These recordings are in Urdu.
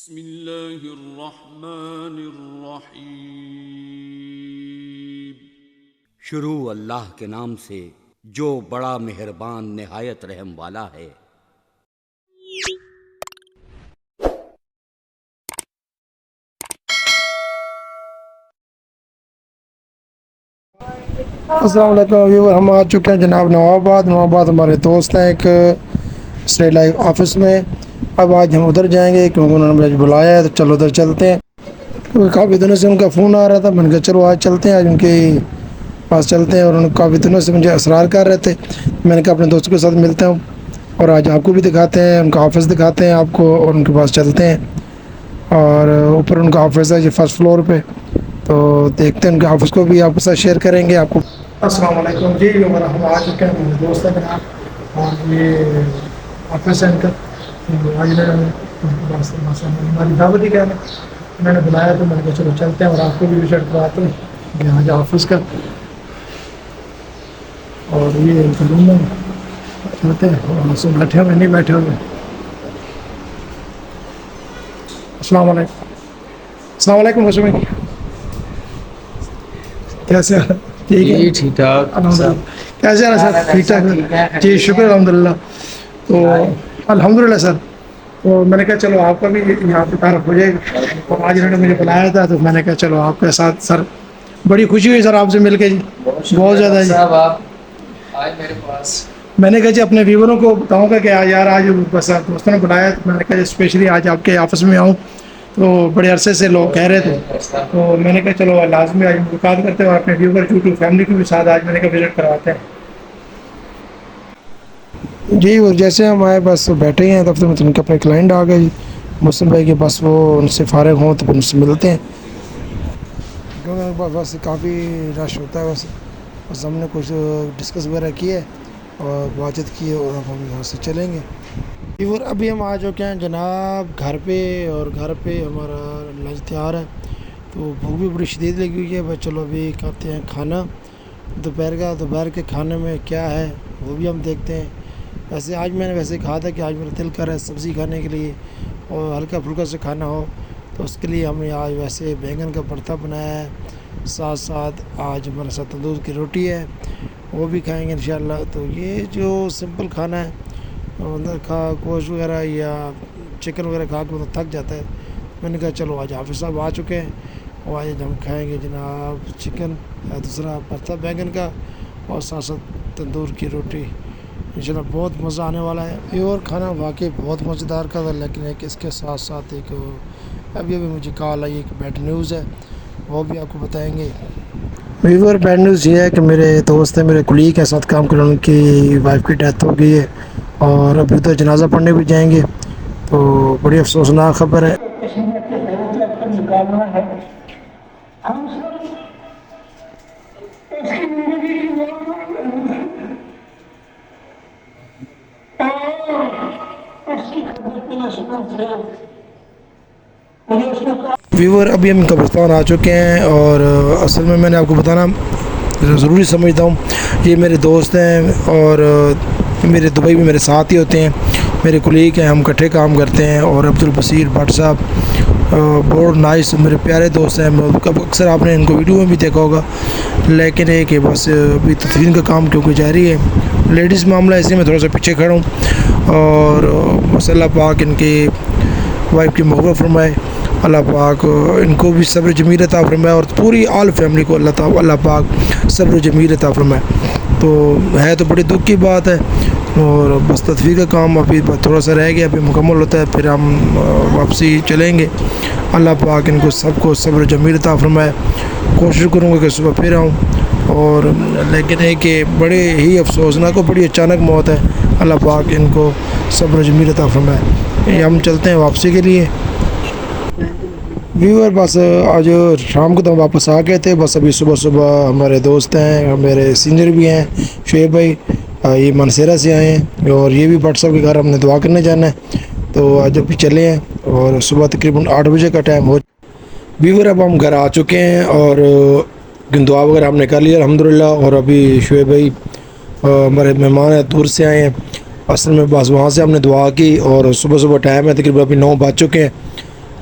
بسم اللہ الرحمن الرحیم۔ شروع اللہ کے نام سے جو بڑا مہربان نہایت رحم والا ہے۔ السلام علیکم ویور، ہم آ چکے ہیں جناب نواب ہمارے دوست ہیں ایک اسٹریٹ لائف آفس میں۔ اب آج ہم ادھر جائیں گے کیونکہ انہوں نے مجھے بلایا ہے، تو چلو ادھر چلتے ہیں۔ کیونکہ کافی دنوں سے ان کا فون آ رہا تھا، میں نے کہا چلو آج چلتے ہیں، آج ان کے پاس چلتے ہیں۔ اور انہوں نے کافی دنوں سے مجھے اصرار کر رہے تھے، میں نے کہا اپنے دوستوں کے ساتھ ملتا ہوں اور آج آپ کو بھی دکھاتے ہیں، ان کا آفس دکھاتے ہیں آپ کو، اور ان کے پاس چلتے ہیں۔ اور اوپر ان کا آفس ہے یہ فرسٹ فلور پہ، تو دیکھتے ہیں ان کے آفس کو بھی آپ کے ساتھ شیئر کریں گے آپ کو۔ السلام علیکم جی، ہمارا ہم آ چکے ہیں، میرے دوست ہیں جناب، اور یہ آفس ہے ان کا۔ آج ہماری دعوت ہی کیا ہے، انہوں نے بلایا تو میں نے کہا چلو چلتے ہیں اور آپ کو بھی وزٹ کرواتے ہیں یہ آج آفس کا۔ اور یہ ان کا روم ہے، چلتے ہیں اور سب بیٹھے ہوئے نہیں بیٹھے ہوئے۔ السلام علیکم۔ السلام علیکم موسمی، کیسے ہیں؟ ٹھیک ہے ٹھیک ٹھاک الحمد للہ۔ کیسے ہیں سر؟ ٹھیک ٹھاک جی، شکر الحمد للہ۔ تو الحمد للہ سر، تو میں نے کہا چلو آپ کا بھی یہاں پہ تعارف ہو جائے گا، اور آج انہوں نے مجھے بلایا تھا تو میں نے کہا چلو آپ کے ساتھ سر، بڑی خوشی ہوئی سر آپ سے مل کے جی، بہت زیادہ جی۔ صاحب آپ آئے میرے پاس۔ میں نے کہا جی اپنے ویوروں کو بتاؤں گا کہ یار آج بس دوستوں نے بلایا، تو میں نے کہا اسپیشلی آج آپ کے آفس میں آؤں، تو بڑے عرصے سے لوگ کہہ رہے تھے، تو میں نے کہا چلو لازمی آج ملاقات کرتے ہیں اور اپنے ویور یوٹیوب فیملی کو بھی ساتھ آج میں نے کہا وزٹ کرواتے ہیں جی۔ اور جیسے ہم آئے بس بیٹھے ہی ہیں دفتر میں، تو ان کے اپنے کلائنٹ آ گئے جی مسلم بھائی کے، بس وہ ان سے فارغ ہوں تو پھر ان سے ملتے ہیں، کیونکہ بس کافی رش ہوتا ہے۔ بس ہم نے کچھ ڈسکس وغیرہ کیے اور بات چیت کی اور اب ہم یہاں سے چلیں گے۔ اور ابھی ہم آ چکے ہیں جناب گھر پہ، اور گھر پہ ہمارا لنچ تیار ہے، تو بھوک بھی بڑی شدید لگی ہوئی ہے۔ بس چلو ابھی کھاتے ہیں کھانا دوپہر کا، دوپہر کے کھانے میں کیا ہے وہ بھی ہم دیکھتے ہیں۔ ویسے آج میں نے کہا تھا کہ آج میرا دل کر رہا ہے سبزی کھانے کے لیے اور ہلکا پھلکا سے کھانا ہو، تو اس کے لیے ہم نے آج ویسے بیگن کا بھرتا بنایا ہے، ساتھ ساتھ آج ہمارے ساتھ تندور کی روٹی ہے، وہ بھی کھائیں گے انشاءاللہ۔ تو یہ جو سمپل کھانا ہے، اندر گوشت وغیرہ یا چکن وغیرہ کھا کے تھک جاتا ہے، میں نے کہا چلو آج حافظ صاحب آ چکے ہیں اور آج ہم کھائیں گے جناب چکن یا دوسرا بھرتا بیگن کا، اور ساتھ ساتھ تندور کی روٹی، انشاءاللہ بہت مزہ آنے والا ہے۔ یہ اور کھانا واقعی بہت مزیدار کا تھا، لیکن ایک اس کے ساتھ ساتھ ایک ابھی مجھے کال آئی ایک بیڈ نیوز ہے، وہ بھی آپ کو بتائیں گے۔ ویور بیڈ نیوز یہ ہے کہ میرے دوست ہیں، میرے کلیگ کے ساتھ کام کرنے، ان کی وائف کی ڈیتھ ہو گئی ہے اور ابھی تو جنازہ پڑھنے بھی جائیں گے، تو بڑی افسوسناک خبر ہے۔ ویور ابھی ہم قبرستان آ چکے ہیں، اور اصل میں نے آپ کو بتانا ضروری سمجھتا ہوں، یہ میرے دوست ہیں اور میرے دبئی میں میرے ساتھ ہی ہوتے ہیں، میرے کلیگ ہیں، ہم اکٹھے کام کرتے ہیں۔ اور عبدالبصیر بٹ صاحب بہت نائس میرے پیارے دوست ہیں، اکثر آپ نے ان کو ویڈیو میں بھی دیکھا ہوگا، لیکن ہے کہ بس ابھی تدفین کا کام کیونکہ جاری ہے، لیڈیز معاملہ اس لیے میں تھوڑا سا پیچھے کھڑا ہوں، اور بس اللہ پاک ان کی وائف کی مغفرت فرمائے، اللہ پاک ان کو بھی صبر جمیل عطا فرمائے، اور پوری آل فیملی کو اللہ پاک صبر جمیل عطا فرمائے۔ تو ہے تو بڑی دکھ کی بات ہے، اور بس تدفین کا کام ابھی تھوڑا سا رہ گیا، ابھی مکمل ہوتا ہے پھر ہم واپسی چلیں گے۔ اللہ پاک ان کو سب کو صبر جمیل عطا فرمائے۔ کوشش کروں گا کہ صبح پھر آؤں، اور لیکن ہے کہ بڑے ہی افسوسناک اور بڑی اچانک موت ہے، اللہ پاک ان کو صبر جمیل عطا فرمائے۔ یہ ہم چلتے ہیں واپسی کے لیے۔ ویور بس آج شام کو تو ہم واپس آ گئے تھے، بس ابھی صبح ہمارے دوست ہیں، میرے سینئر بھی ہیں شعیب بھائی، یہ منصیرہ سے آئے ہیں، اور یہ بھی بٹ صاحب کے گھر ہم نے دعا کرنے جانا ہے، تو آج ابھی چلے ہیں، اور صبح تقریباً 8 بجے کا ٹائم ہو۔ ویور اب ہم گھر آ چکے ہیں اور دعا وغیرہ ہم نے کر لیا الحمدللہ، اور ابھی شعیب بھائی ہمارے مہمان ہیں، دور سے آئے ہیں، اصل میں بس وہاں سے ہم نے دعا کی، اور صبح ٹائم ہے تقریباً ابھی 9 بج چکے ہیں،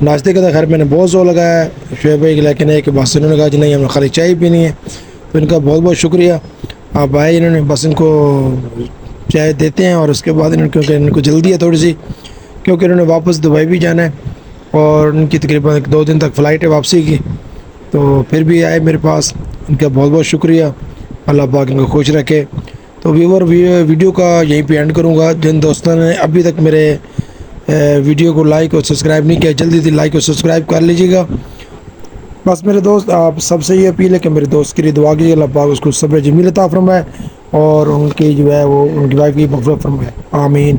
ناشتے کا تھا، خیر میں نے بہت زور لگایا شعیب بھائی، لیکن ہے کہ بس انہوں نے کہا کہ نہیں ہمیں خالی چائے پینی ہے، تو ان کا بہت بہت شکریہ. آپ آئے، انہوں نے بس ان کو چائے دیتے ہیں، اور اس کے بعد کیونکہ ان کو جلدی ہے تھوڑی سی، کیونکہ انہوں نے واپس دبئی بھی جانا ہے اور ان کی تقریباً 2 دن تک فلائٹ ہے واپسی کی، تو پھر بھی آئے میرے پاس. ان کا بہت بہت شکریہ، اللہ پاک ان کو خوش رکھے. تو ویور ویڈیو کا یہیں پہ اینڈ کروں گا. جن دوستوں نے ابھی تک میرے ویڈیو کو لائک اور سبسکرائب نہیں کیا، جلدی سے لائک اور سبسکرائب کر لیجیے گا. بس میرے دوست، آپ سب سے یہ اپیل ہے کہ میرے دوست کے لیے دعا کیجیے، اللہ پاک اس کو صبر جمیل عطا فرمائے اور ان کی جو ہے وہ ان کی وائف کی مغفرت فرمائے. آمین.